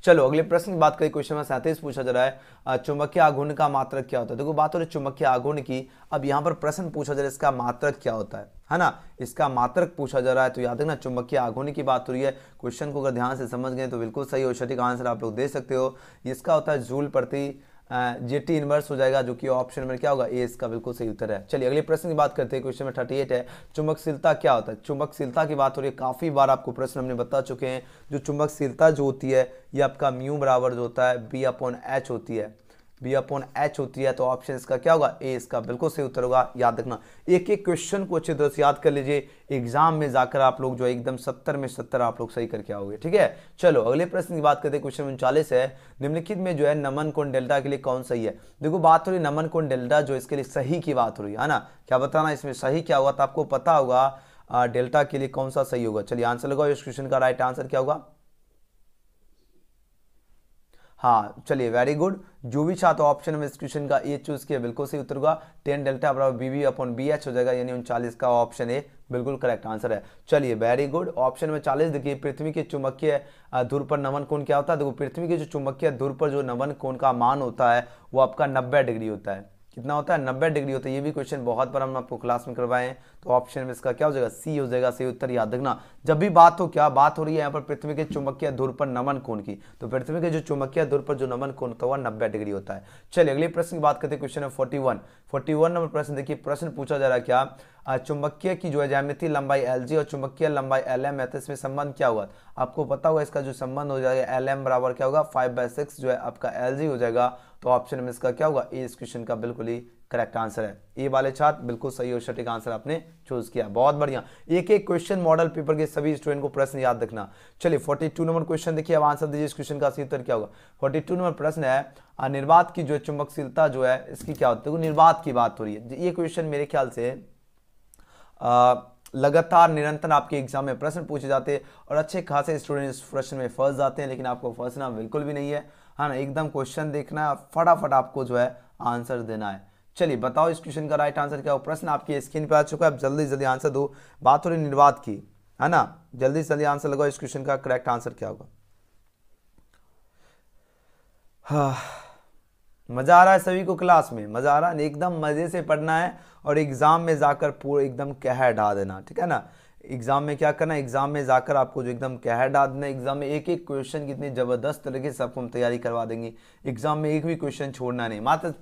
चलो अगले प्रश्न की बात करें, क्वेश्चन नंबर 37 पूछा जा रहा है, चुंबकीय आघूर्ण का मात्रक क्या होता है। देखो बात हो रही है चुंबकीय आघूर्ण की, अब यहाँ पर प्रश्न पूछा जा रहा है इसका मात्रक क्या होता है ना, इसका मात्रक पूछा जा रहा है। तो याद रखना चुंबकीय आघूर्ण की बात हो रही है, क्वेश्चन को अगर ध्यान से समझ गए तो बिल्कुल सही और सटीक आंसर आप लोग दे सकते हो। इसका होता है जूल प्रति जेटी इनवर्स हो जाएगा, जो कि ऑप्शन में क्या होगा, ए इसका बिल्कुल सही उत्तर है। चलिए अगले प्रश्न की बात करते हैं, क्वेश्चन में 38 है, चुंबकशीलता क्या होता है। चुंबकशीलता की बात हो रही है, काफी बार आपको प्रश्न हमने बता चुके हैं, जो चुंबकशीलता जो होती है ये आपका म्यू बराबर जो होता है B/H होती है, B/H होती है। तो ऑप्शन इसका क्या होगा, ए इसका बिल्कुल सही उत्तर होगा। याद रखना, एक एक क्वेश्चन को अच्छी तरह से याद कर लीजिए, एग्जाम में जाकर आप लोग जो है एकदम 70 में 70 आप लोग सही करके आओगे, ठीक है। चलो अगले प्रश्न की बात करते हैं, क्वेश्चन 39 है, निम्नलिखित में जो है नमन कोण डेल्टा के लिए कौन सही है। देखो बात हो रही नमन कोण डेल्टा जो इसके लिए सही की बात हो रही है ना, क्या बताना इसमें सही क्या होगा, तो आपको पता होगा डेल्टा के लिए कौन सा सही होगा। चलिए आंसर लगाओ, इस क्वेश्चन का राइट आंसर क्या होगा। हाँ चलिए वेरी गुड, जो भी छात्र ऑप्शन में इस क्वेश्चन का ए चूज किया बिल्कुल सही उत्तर होगा, 10 डेल्टा बराबर BB/BH हो जाएगा, यानी 39 का ऑप्शन ए बिल्कुल करेक्ट आंसर है। चलिए वेरी गुड, ऑप्शन में 40 देखिए, पृथ्वी के चुंबकीय ध्रुव पर नमन कोण क्या होता है। देखो पृथ्वी के जो चुंबकीय ध्रुव पर जो नमन कोण का मान होता है वो आपका 90 डिग्री होता है। कितना होता है, 90 डिग्री होता है। ये भी क्वेश्चन बहुत बार हम आपको क्लास में करवाए हैं, तो ऑप्शन में इसका क्या हो जाएगा, सी हो जाएगा सही उत्तर। याद रखना, जब भी बात हो क्या बात हो रही है यहाँ पर पृथ्वी के चुंबकीय ध्रुव पर नमन कोण की, तो पृथ्वी के जो चुंबकीय ध्रुव पर जो नमन कोण होता है वह 90 डिग्री होता है। चलिए अगले प्रश्न की बात करते हैं, क्वेश्चन नंबर 41 नंबर प्रश्न देखिए, प्रश्न पूछा जा रहा है क्या, चुंबकीय की जो है ज्यामितीय लंबाई LG और चुंबकीय लंबाई LM है, तो इसमें संबंध क्या होगा। आपको पता होगा इसका जो संबंध हो जाएगा LM बराबर क्या होगा, 5/6 जो है आपका LG हो जाएगा। तो ऑप्शन में इसका क्या होगा, ए इस क्वेश्चन का बिल्कुल ही करेक्ट आंसर है। ये वाले छात्र बिल्कुल सही और सटीक आंसर आपने चूज किया, बहुत बढ़िया। एक एक क्वेश्चन मॉडल पेपर के सभी स्टूडेंट को प्रश्न याद रखना। चलिए 42 नंबर क्वेश्चन देखिए, अब आंसर दीजिए इस क्वेश्चन का सही उत्तर क्या होगा। 42 नंबर प्रश्न है, निर्वात की जो चुंबकशीलता जो है इसकी क्या होती है। निर्वात की बात हो रही है, ये क्वेश्चन मेरे ख्याल से लगातार निरंतर आपके एग्जाम में प्रश्न पूछे जाते हैं और अच्छे खासे स्टूडेंट इस प्रश्न में फंस जाते हैं, लेकिन आपको फंसना बिल्कुल भी नहीं है, हाँ ना, एकदम क्वेश्चन देखना है, फटाफट आपको जो है आंसर देना है। चलिए बताओ इस क्वेश्चन का राइट आंसर क्या हो। प्रश्न आपकी स्क्रीन पे आ चुका है, आप जल्दी जल्दी आंसर दो। बात हो रही निर्वात की, है ना, जल्दी से जल्दी आंसर लगाओ, इस क्वेश्चन का करेक्ट आंसर क्या होगा। हाँ मजा आ रहा है सभी को, क्लास में मजा आ रहा है, एकदम मजे से पढ़ना है और एग्जाम में जाकर पूरा एकदम कहर डाल देना, ठीक है ना। एग्जाम में क्या करना है, एग्जाम में जाकर आपको जो एकदम कहर डाल देना, एग्जाम में एक एक क्वेश्चन कितनी जबरदस्त तरीके से आपको हम तैयारी करवा देंगे, एग्जाम में एक भी क्वेश्चन छोड़ना नहीं। मात्र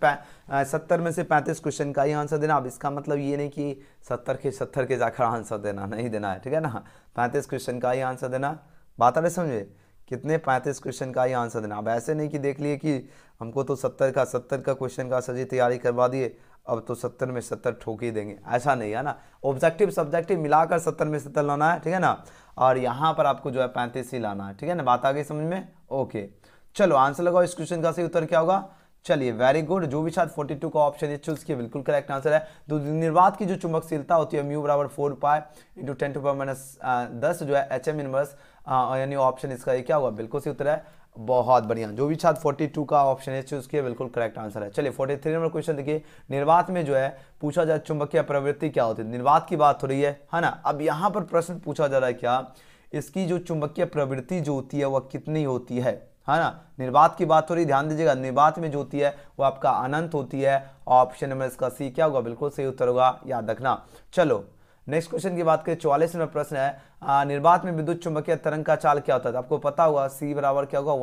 70 में से 35 क्वेश्चन का ही आंसर देना। अब इसका मतलब ये नहीं कि 70 के जाकर आंसर देना, नहीं देना है, ठीक है ना, 35 क्वेश्चन का ही आंसर देना। बात आ रही समझे, कितने 35 क्वेश्चन का ही आंसर देना। अब ऐसे नहीं कि देख लिए कि हमको तो 70 का क्वेश्चन का सजी तैयारी करवा दिए, अब तो 70 में 70 ठोक ही देंगे, ऐसा नहीं है ना। ऑब्जेक्टिव सब्जेक्टिव मिलाकर 70 में 70 लाना है, ठीक है ना, और यहाँ पर आपको जो है 35 ही लाना है, ठीक है ना। बात आ गई समझ में, ओके। चलो आंसर लगाओ, इस क्वेश्चन का सही उत्तर क्या होगा। चलिए वेरी गुड, जो भी छात्र 42 का ऑप्शन चूज किया बिल्कुल करेक्ट आंसर है। तो निर्वात की जो चुंबकशीलता होती है म्यू बराबर 4 पाई इंटू 10⁻⁻10 जो है HM इनवर्स, यानी ऑप्शन इसका ये क्या होगा, बिल्कुल सही उत्तर है। बहुत बढ़िया, जो भी छात्र 42 का ऑप्शन है चूज किया बिल्कुल करेक्ट आंसर है। चलिए 43 नंबर क्वेश्चन देखिए, निर्वात में जो है पूछा जाए चुंबकीय प्रवृत्ति क्या होती है। निर्वात की बात हो रही है ना। अब यहाँ पर प्रश्न पूछा जा रहा है क्या, इसकी जो चुंबकीय प्रवृत्ति जो होती है वह कितनी होती है है ना। निर्वात की बात हो रही, ध्यान दीजिएगा, निर्वात में जो होती है वो आपका अनंत होती है। ऑप्शन नंबर इसका सी क्या होगा, बिल्कुल सही उत्तर होगा, याद रखना। चलो नेक्स्ट क्वेश्चन की बात करें, 44 नंबर प्रश्न है, निर्वात में विद्युत चुंबकीय तरंग का चाल क्या होता है। आपको पता होगा सी बराबर क्या होगा,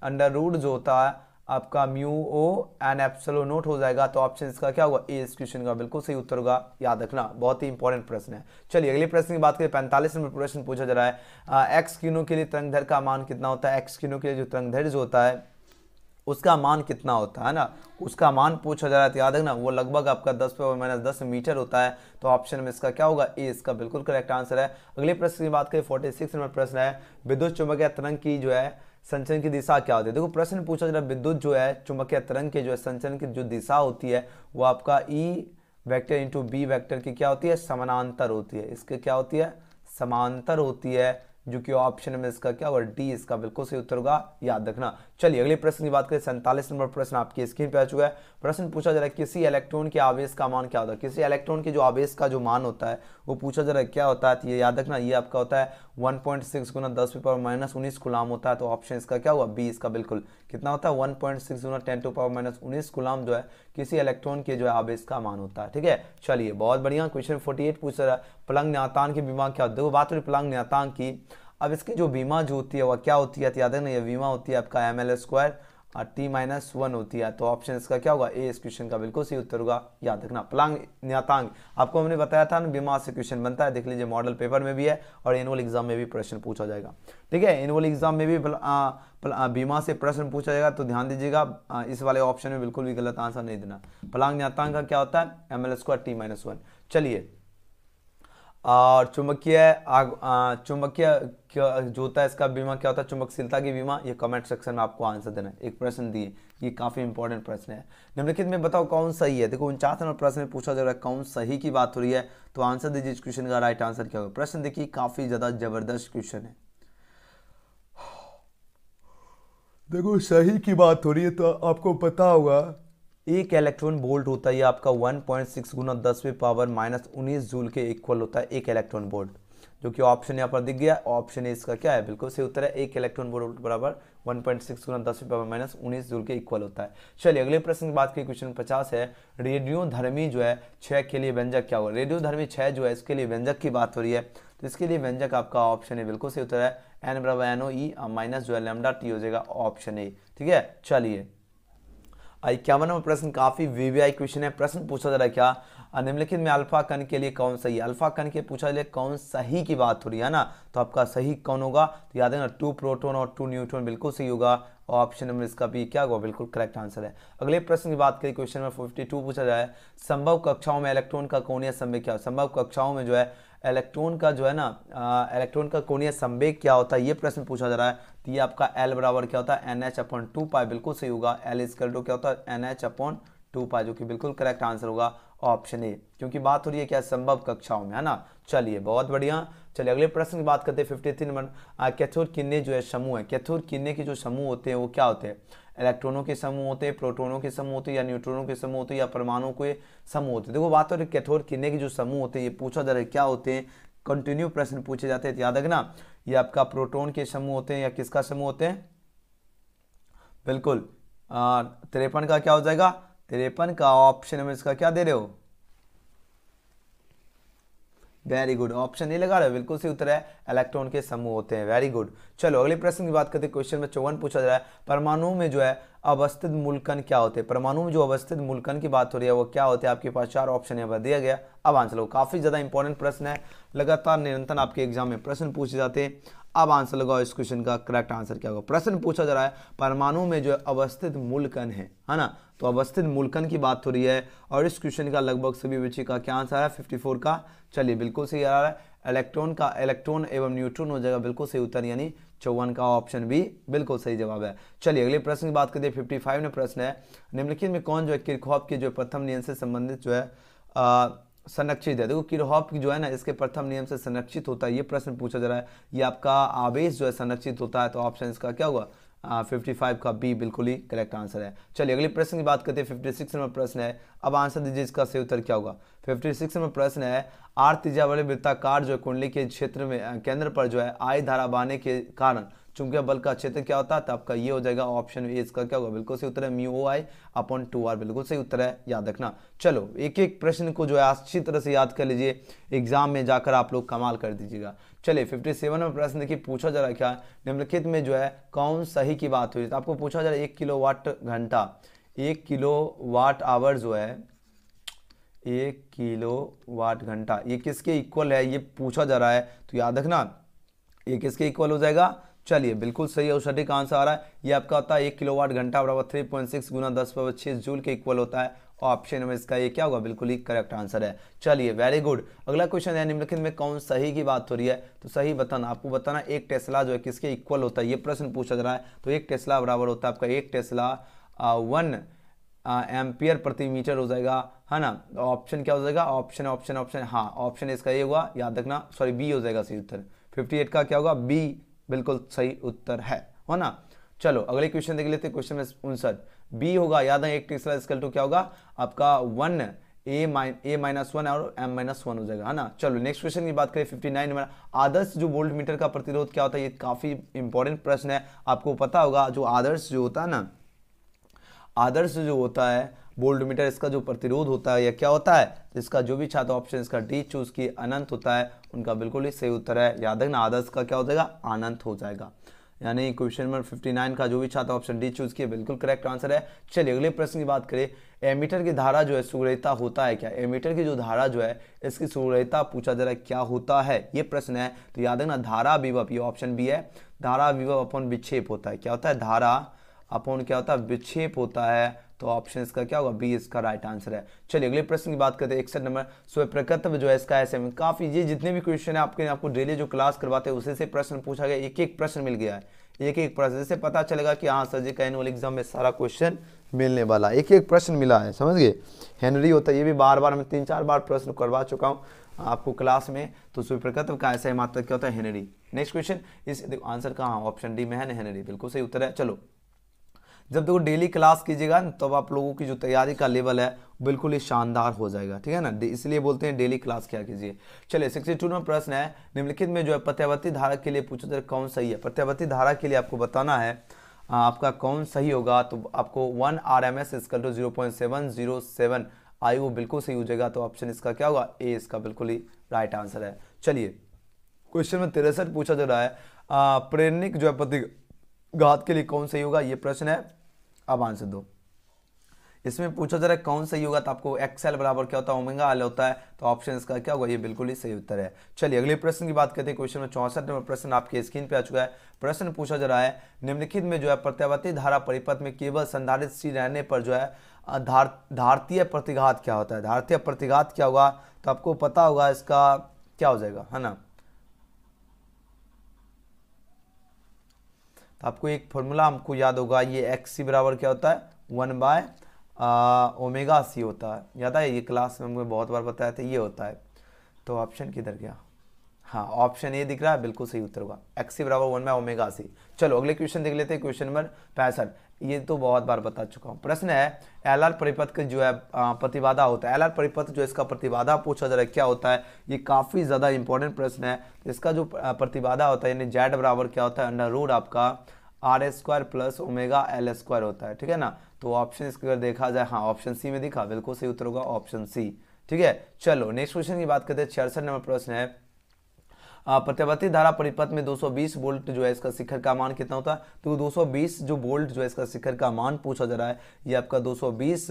1/√, जो होता है आपका mu o n epsilon naught हो जाएगा। तो ऑप्शन इसका क्या होगा, ए इस क्वेश्चन का बिल्कुल सही उत्तर होगा, याद रखना, बहुत ही इंपॉर्टेंट प्रश्न है। चलिए अगले प्रश्न की बात करें, 45 नंबर प्रश्न पूछा जा रहा है, एक्स किरणों के लिए तरंगदैर्घ्य का मान कितना होता है। एक्स किरणों के लिए जो तरंगदैर्घ्य जो होता है उसका मान कितना होता है ना, उसका मान पूछा जा रहा है, तो याद रखना वो लगभग आपका 10⁻10 मीटर होता है। तो ऑप्शन में इसका क्या होगा, ए इसका बिल्कुल करेक्ट आंसर है। अगले प्रश्न की बात करें, 46 नंबर प्रश्न है, विद्युत चुंबकीय तरंग की जो है संचरण की दिशा क्या होती है। देखो प्रश्न पूछा जा रहा है, विद्युत जो है चुंबकीय तरंग के जो है संचरण की जो दिशा होती है वो आपका E vector into B vector की क्या होती है, समानांतर होती है। इसके क्या होती है, समांतर होती है, जो कि ऑप्शन में इसका क्या होगा, डी इसका बिल्कुल सही उत्तर होगा, याद रखना। चलिए अगले प्रश्न की बात करें, 47 नंबर प्रश्न आपकी स्क्रीन पे आ चुका है। प्रश्न पूछा जा रहा है, किसी इलेक्ट्रॉन के आवेश का मान क्या होता है। किसी इलेक्ट्रॉन के जो आवेश का जो मान होता है वो पूछा जा रहा है क्या होता है। तो ये याद रखना, ये आपका होता है 1.6 गुना 10⁻−19 कूलाम होता है। तो ऑप्शन इसका क्या होगा, बी इसका बिल्कुल कितना होता है, 1.6 गुना 10⁻−19 कूलाम जो है किसी इलेक्ट्रॉन के जो है आवेश का मान होता है। ठीक है, चलिए बहुत बढ़िया। क्वेश्चन 48 पूछ रहा है, प्लंग न्यातांक की बीमा क्या होती है। देखो बात हो रही प्लंग न्यातांक की, अब इसकी जो बीमा जो होती है वह क्या होती है, याद है ना, ये बीमा होती है आपका ml² T-1 होती है। तो ऑप्शन इसका क्या होगा, ए इस क्वेश्चन का बिल्कुल सही उत्तर होगा, याद रखना। प्लंग न्यातांक आपको हमने बताया था ना, बीमा से क्वेश्चन बनता है, देख लीजिए मॉडल पेपर में भी है और एनुअल एग्जाम में भी प्रश्न पूछा जाएगा। ठीक है, एनुअल एग्जाम में भी बीमा से प्रश्न पूछा जाएगा, तो ध्यान दीजिएगा इस वाले ऑप्शन में बिल्कुल भी गलत आंसर नहीं देना। प्लंग न्यातांक का क्या होता है, ml² T-1। चलिए, और चुंबकीय जो होता है इसका बीमा क्या होता है, चुंबकशीलता की बीमा, ये कमेंट सेक्शन में आपको आंसर देना है। एक प्रश्न दिए, ये काफी इंपॉर्टेंट प्रश्न है, निम्नलिखित में बताओ कौन सही है। देखो 49 नंबर प्रश्न में पूछा जा रहा है कौन सही की बात हो रही है, तो आंसर दीजिए इस क्वेश्चन का राइट आंसर क्या होगा। प्रश्न देखिए काफी ज्यादा जबरदस्त क्वेश्चन है। देखो सही की बात हो रही है तो आपको पता होगा एक इलेक्ट्रॉन वोल्ट होता है, ये आपका 1.6 गुना 10⁻−19 जूल के इक्वल होता है एक इलेक्ट्रॉन वोल्ट, जो कि ऑप्शन यहाँ पर दिख गया। ऑप्शन इसका क्या है, बिल्कुल सही उत्तर है, एक इलेक्ट्रॉन वोल्ट बराबर 1.6 गुना 10⁻−19 जूल के इक्वल होता है। चलिए अगले प्रश्न की बात करें, क्वेश्चन 50 है, रेडियोधर्मी जो है 6 के लिए व्यंजक क्या होगा। रेडियोधर्मी 6 जो है इसके लिए व्यंजक की बात हो रही है, तो इसके लिए व्यंजक आपका ऑप्शन है बिल्कुल सही उत्तर है, n बराबर NOE माइनस जो है λT हो जाएगा, ऑप्शन ए। ठीक है, चलिए 51 नंबर प्रश्न काफी वीवीआई क्वेश्चन है। प्रश्न पूछा जा रहा है क्या, निम्नलिखित में अल्फा कण के लिए कौन सही है। अल्फा कण के पूछा जा रहा है कौन सही की बात हो रही है ना, तो आपका सही कौन होगा, तो याद है ना 2 प्रोटॉन और 2 न्यूट्रॉन बिल्कुल सही होगा, ऑप्शन नंबर इसका भी क्या होगा, बिल्कुल करेक्ट आंसर है। अगले प्रश्न की बात करें, क्वेश्चन नंबर 52 पूछा जाए, संभव कक्षाओं में इलेक्ट्रॉन का कोणीय संवेग क्या। संभव कक्षाओं में जो है इलेक्ट्रॉन का जो है ना, इलेक्ट्रॉन का कोणीय संवेग क्या होता है, ये प्रश्न पूछा जा रहा है। तो ये आपका L बराबर क्या होता है, NH/2π, बिल्कुल सही होगा। L इक्वल टू क्या होता है, NH/2π, जो कि बिल्कुल करेक्ट आंसर होगा, ऑप्शन ए, क्योंकि बात हो रही है क्या, संभव कक्षाओं में, है ना। चलिए बहुत बढ़िया। चलिए अगले प्रश्न की बात करते हैं, 53 नंबर, कैथोड किरणें जो है समूह है। कैथोड किरणें के जो समूह होते हैं वो क्या होते हैं, इलेक्ट्रॉनों के समूह होते हैं, प्रोटोनों के समूह होते हैं, या न्यूट्रॉनों के समूह होते हैं, या परमाणुओं के समूह होते हैं। देखो बात हो रही है कैथोड किरणें के जो समूह होते हैं, ये पूछा जा रहा है क्या होते हैं, कंटिन्यू प्रश्न पूछे जाते हैं, याद रखना ये आपका प्रोटॉन के समूह होते हैं, या किसका समूह होते हैं, बिल्कुल 53 का क्या हो जाएगा, 53 का ऑप्शन में इसका क्या दे रहे हो, वेरी गुड, ऑप्शन नहीं लगा रहे, बिल्कुल सही उत्तर है, इलेक्ट्रॉन के समूह होते हैं, वेरी गुड। चलो अगले प्रश्न की बात करते हैं, क्वेश्चन में 54 पूछा जा रहा है, परमाणु में जो है अवस्थित मूलकण क्या होते हैं। परमाणु में जो अवस्थित मूलकण की बात हो रही है वो क्या होते हैं, आपके पास 4 ऑप्शन यहाँ पर दिया गया। अब आंसर लो, काफी ज्यादा इंपॉर्टेंट प्रश्न है, लगातार निरंतर आपके एग्जाम में प्रश्न पूछे जाते हैं। अब आंसर लगाओ इस क्वेश्चन का करेक्ट आंसर क्या होगा। प्रश्न पूछा जा रहा है परमाणु में जो अवस्थित मूलकण है ना, तो अवस्थित मूलकण की बात हो रही है, और इस क्वेश्चन का लगभग सभी बच्चे का क्या आंसर है, 54 का। चलिए बिल्कुल सही आ रहा है, इलेक्ट्रॉन एवं न्यूट्रॉन हो जाएगा, बिल्कुल सही उत्तर, यानी 54 का ऑप्शन भी बिल्कुल सही जवाब है। चलिए अगले प्रश्न की बात करते हैं, 55 में प्रश्न है, निम्नलिखित में कौन जो है किरचॉफ के जो प्रथम नियम से संबंधित जो है संरक्षित है। देखो किरचॉफ की जो है ना, इसके प्रथम नियम से संरक्षित होता है, ये प्रश्न पूछा जा रहा है, ये आपका आवेश जो है संरक्षित होता है, तो ऑप्शन इसका क्या होगा, 55 का बी बिल्कुल ही करेक्ट आंसर है। चलिए अगले प्रश्न की बात करते हैं, 56 नंबर प्रश्न है, अब आंसर दीजिए इसका सही उत्तर क्या होगा। 56 नंबर प्रश्न है, R त्रिज्या वाले वृत्ताकार जो कुंडली के क्षेत्र में केंद्र पर जो है I धारा बहने के कारण चुंबकीय बल का क्षेत्र क्या होता है, तो आपका ये हो जाएगा ऑप्शन ए इसका क्या होगा, बिल्कुल सही उत्तर है म्यू ओ आई अपॉन 2r, बिल्कुल सही उत्तर है, याद रखना। चलो एक एक प्रश्न को जो है अच्छी तरह से याद कर लीजिए, एग्जाम में जाकर आप लोग कमाल कर दीजिएगा। चलिए 57 में प्रश्न देखिए, पूछा जा रहा है क्या, निम्नलिखित में जो है कौन सही की बात हुई, तो आपको पूछा जा रहा है 1 किलोवाट घंटा, 1 किलोवाट आवर जो है 1 किलोवाट घंटा, ये किसके इक्वल है, ये पूछा जा रहा है, तो याद रखना ये किसके इक्वल हो जाएगा। चलिए बिल्कुल सही और सटीक आंसर आ रहा है, ये आपका होता है 1 किलोवाट घंटा बराबर 3.6 गुना 10⁻6 जूल के इक्वल होता है। ऑप्शन में इसका ये क्या होगा, बिल्कुल ही करेक्ट आंसर है। चलिए वेरी गुड। अगला क्वेश्चन है, निम्नलिखित में कौन सही की बात हो रही है, तो सही बताना, आपको बताना एक टेस्ला जो है किसके इक्वल होता है, ये प्रश्न पूछा जा रहा है। तो एक टेस्ला बराबर होता है आपका, एक टेस्ला 1 एम्पियर प्रति मीटर हो जाएगा, है ना। ऑप्शन क्या हो जाएगा, ऑप्शन ऑप्शन ऑप्शन, हाँ ऑप्शन इसका ये होगा, याद रखना, सॉरी बी हो जाएगा सही उत्तर। 58 का क्या होगा, बी बिल्कुल सही उत्तर है ना। चलो अगले क्वेश्चन देख लेते हैं, क्वेश्चन में 59 बी होगा, याद है एक टेस्ला इक्वल टू क्या होगा आपका 1 a-1 और m-1 हो जाएगा, है ना। चलो नेक्स्ट क्वेश्चन की बात करें 59 नंबर, आदर्श जो वोल्ट मीटर का प्रतिरोध क्या होता है, ये काफी इंपॉर्टेंट प्रश्न है, आपको पता होगा जो आदर्श जो होता है ना, आदर्श जो होता है वोल्ट मीटर, इसका जो प्रतिरोध होता है या क्या होता है, इसका जो भी छात्र ऑप्शन इसका डी चूज की अनंत होता है, उनका बिल्कुल ही सही उत्तर है, याद रखना आदर्श का क्या हो जाएगा, अनंत हो जाएगा। यानी क्वेश्चन नंबर 59 का जो भी छात्र ऑप्शन डी चूज किया बिल्कुल करेक्ट आंसर है। चलिए अगले प्रश्न की बात करें, एमीटर की धारा जो है सुग्रहिता होता है क्या, एमीटर की जो धारा जो है इसकी सुग्रहिता पूछा जा रहा है क्या होता है, ये प्रश्न है। तो याद रखना धारा विभव, ये ऑप्शन बी है, धारा विभव अपन विक्षेप होता है, क्या होता है, धारा अपन क्या होता है, विक्षेप होता है, तो ऑप्शन इसका क्या होगा, बी इसका राइट आंसर है। चलिए अगले प्रश्न की बात करते हैं 61 नंबर, स्वप्रकृतव जो है इसका ऐसे में काफी, ये जितने भी क्वेश्चन है आपको डेली जो क्लास करवाते हैं उसी से प्रश्न पूछा गया, एक एक प्रश्न मिल गया है, एक एक प्रश्न, जिससे पता चलेगा कि हाँ सर जी का एनुअल एग्जाम में सारा क्वेश्चन मिलने वाला, एक एक प्रश्न मिला है, समझ गए। हेनरी होता है, ये भी बार बार मैं 3-4 बार प्रश्न करवा चुका हूँ आपको क्लास में, तो स्वप्रकृतव का ऐसा मात्रा क्या होता है, हेनरी। नेक्स्ट क्वेश्चन, इस आंसर का ऑप्शन डी में है, हेनरी बिल्कुल सही उत्तर है। चलो जब देखो डेली क्लास कीजिएगा तब तो आप लोगों की जो तैयारी का लेवल है बिल्कुल ही शानदार हो जाएगा, ठीक है ना, इसलिए बोलते हैं डेली क्लास किया कीजिए। चलिए 62 में प्रश्न है, निम्नलिखित में जो है प्रत्यावर्ती धारा के लिए पूछा जाए कौन सही है, प्रत्यावर्ती धारा के लिए आपको बताना है आपका कौन सही होगा, तो आपको 1 RMS = 0.707 आई वो बिल्कुल सही हो जाएगा, तो ऑप्शन इसका क्या होगा, ए इसका बिल्कुल ही राइट आंसर है। चलिए क्वेश्चन में 63 पूछा जा रहा है, प्रेरणिक जो है प्रतिघात के लिए कौन सही होगा, ये प्रश्न है, अब आंसर दो। इसमें पूछा जा रहा है कौन सही होगा, तो आपको XL बराबर क्या होता है, ओमेगा L होता है, तो ऑप्शन इसका क्या होगा, ये बिल्कुल ही सही उत्तर है। चलिए अगले प्रश्न की बात करते हैं, क्वेश्चन में 64 नंबर प्रश्न आपके स्क्रीन पे आ चुका है। प्रश्न पूछा जा रहा है, निम्नलिखित में जो है प्रत्यावर्ती धारा परिपथ में केवल संधारित्र C रहने पर जो है धारतीय प्रतिघात क्या होता है, धारतीय प्रतिघात क्या होगा, तो आपको पता होगा इसका क्या हो जाएगा, है ना। तो आपको एक फॉर्मूला हमको याद होगा, ये XC बराबर क्या होता है, 1/ओमेगा C होता है, याद है, ये क्लास में हमको बहुत बार बताया था, ये होता है। तो ऑप्शन किधर गया, हाँ ऑप्शन ए दिख रहा है, बिल्कुल सही उत्तर होगा, XC बराबर 1/ओमेगा C। चलो अगले क्वेश्चन देख लेते हैं, क्वेश्चन नंबर 65, ये तो बहुत बार बता चुका हूँ। प्रश्न है LR परिपथ का जो है प्रतिबाधा होता है, LR परिपथ जो इसका प्रतिबाधा पूछा जा रहा है क्या होता है, ये काफी ज्यादा इंपॉर्टेंट प्रश्न है। इसका जो प्रतिबाधा होता है यानी Z बराबर क्या होता है, अंडर रूट आपका R² + ओमेगा L² होता है, ठीक है ना। तो ऑप्शन इसका अगर देखा जाए, हाँ ऑप्शन सी में दिखा, बिल्कुल सही उत्तर होगा ऑप्शन सी, ठीक है। चलो नेक्स्ट क्वेश्चन की बात करते हैं, 66 नंबर प्रश्न है, प्रत्यावर्ती धारा परिपथ में 220 वोल्ट जो है इसका शिखर का मान कितना होता है, तो 220 जो वोल्ट जो है इसका शिखर का मान पूछा जा रहा है, ये आपका 220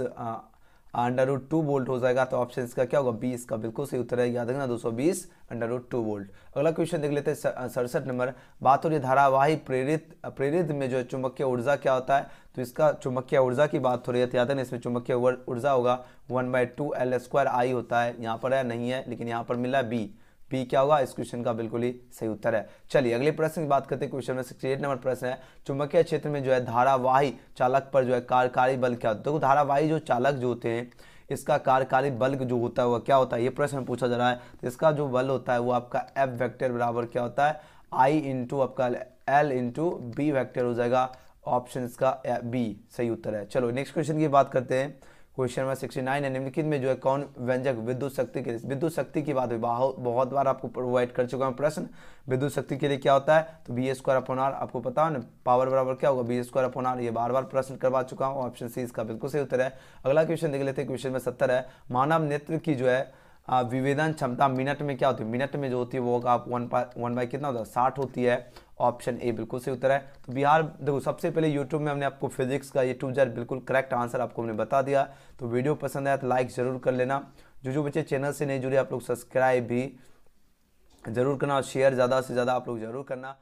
√2 वोल्ट हो जाएगा, तो ऑप्शन इसका क्या होगा, बी इसका बिल्कुल सही उत्तर है, याद रखना 220 √2 वोल्ट। अगला क्वेश्चन देख लेते हैं 67 नंबर, बात हो रही धारावाही प्रेरित में जो है चुंबकीय ऊर्जा क्या होता है, तो इसका चुंबकीय ऊर्जा की बात हो रही है, तो याद है इसमें चुंबकीय ऊर्जा होगा 1/2 L² I होता है, यहाँ पर है नहीं है, लेकिन यहाँ पर मिला बी क्या होगा, इस क्वेश्चन का बिल्कुल ही सही उत्तर है। चलिए अगले प्रश्न की बात करते हैं, क्वेश्चन में 68 नंबर प्रश्न है, चुंबकीय क्षेत्र में जो है धारावाही चालक पर जो है कार्यकारी बल क्या होता है, तो धारावाही जो चालक जो होते हैं इसका कार्यकारी बल जो होता है वो क्या होता है, ये प्रश्न पूछा जा रहा है। तो इसका जो बल होता है वो आपका F वेक्टर बराबर क्या होता है, I इंटू आपका L इंटू B वेक्टर हो जाएगा, ऑप्शन इसका बी सही उत्तर है। चलो नेक्स्ट क्वेश्चन की बात करते हैं, क्वेश्चन नंबर 69 है, निम्नलिखित में जो है कौन व्यंजक विद्युत शक्ति की बात हुई, बहुत बार आपको प्रोवाइड कर चुका हूं प्रश्न। विद्युत शक्ति के लिए क्या होता है, तो बी स्क्वायर अपॉन आर, आपको पता है ना पावर बराबर क्या होगा, बी स्क्वायर अपॉन आर, ये बार बार प्रश्न करवा चुका हूं। ऑप्शन सी इसका बिल्कुल सही उत्तर है। अगला क्वेश्चन देख लेते हैं, क्वेश्चन में 70 है, मानव नेत्र की जो है विवेदन क्षमता मिनट में क्या होती है, मिनट में जो होती है वो आप 1/1 कितना होता है 60 होती है। ऑप्शन ए बिल्कुल सही उत्तर है। तो बिहार देखो, सबसे पहले यूट्यूब में हमने आपको फिजिक्स का ये 2 बिल्कुल करेक्ट आंसर आपको हमने बता दिया। तो वीडियो पसंद आया तो लाइक जरूर कर लेना। जो बच्चे चैनल से नहीं जुड़े आप लोग सब्सक्राइब भी जरूर करना और शेयर ज़्यादा से ज़्यादा आप लोग जरूर करना।